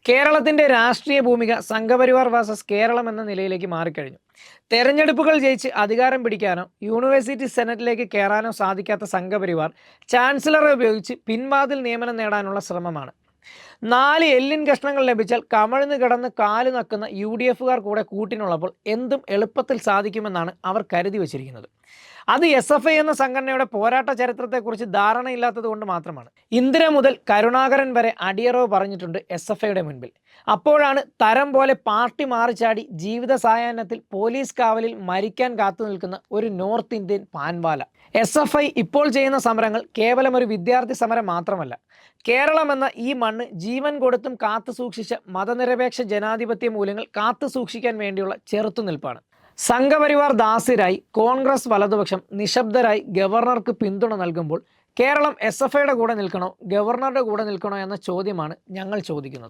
കേരളത്തിന്റെ രാഷ്ട്രീയ ഭൂമിക സംഘപരിവാർ വേഴ്സസ് കേരളം എന്ന നിലയിലേക്ക് മാറിക്കഴിഞ്ഞു. തെരഞ്ഞെടുപ്പുകൾ ജയിച്ച് അധികാരം പിടിക്കാനോ യൂണിവേഴ്സിറ്റി സെനറ്റിലേക്ക് കയറാനോ സാധിക്കാത്ത സംഘപരിവാർ ചാൻസലറെ ഉപയോഗിച്ച് പിൻവാതിൽ നിയമനം നേടാനുള്ള ശ്രമമാണ്. 4 എല്ലിൻ കഷ്ണങ്ങൾ ലഭിച്ചാൽ കമഴ്ന്ന് കിടന്ന് കാല് നക്കുന്ന UDFുകാർ കൂടെ കൂട്ടിനുള്ളപ്പോൾ എന്തും എളുപ്പത്തിൽ സാധിക്കുമെന്നാണ് അവർ കരുതി വച്ചിരിക്കുന്നത്. അത് SFI എന്ന സംഘടനയുടെ പോരാട്ട ചരിത്രത്തെക്കുറിച്ച് ധാരണയില്ലാത്തത് കൊണ്ട് മാത്രമാണ്. ഇന്ദിര മുതൽ കരുണാകരൻ വരെ അടിയറവ് പറഞ്ഞിട്ടുണ്ട് SFIയുടെ മുൻപിൽ. അപ്പോഴാണ് തരം പോലെ പാർട്ടി മാറിച്ചാടി ജീവിത സായാഹ്നത്തിൽ പോലീസ് കാവലിൽ മരിക്കാൻ കാത്തു നിൽക്കുന്ന ഒരു നോർത്ത് ഇന്ത്യൻ പാൻവാല. SFI ഇപ്പോൾ ചെയ്യുന്ന സമരങ്ങൾ കേവലം ഒരു വിദ്യാർത്ഥി സമരം മാത്രമല്ല. കേരളം എന്ന ഈ മണ്ണ് ജീവൻ കൊടുത്തും കാത്തു സൂക്ഷിച്ച മതനിരപേക്ഷ ജനാധിപത്യ മൂല്യങ്ങൾ കാത്തു സൂക്ഷിക്കാൻ വേണ്ടിയുള്ള ചെറുത്തുനിൽപ്പാണ്. സംഘപരിവാർ ദാസ്യരായി കോൺഗ്രസ് വലതുപക്ഷം നിശബ്ദരായി ഗവർണർക്ക് പിന്തുണ നൽകുമ്പോൾ കേരളം SFIയുടെ കൂടെ നിൽക്കണോ ഗവർണറുടെ കൂടെ നിൽക്കണോ എന്ന ചോദ്യമാണ് ഞങ്ങൾ ചോദിക്കുന്നത്.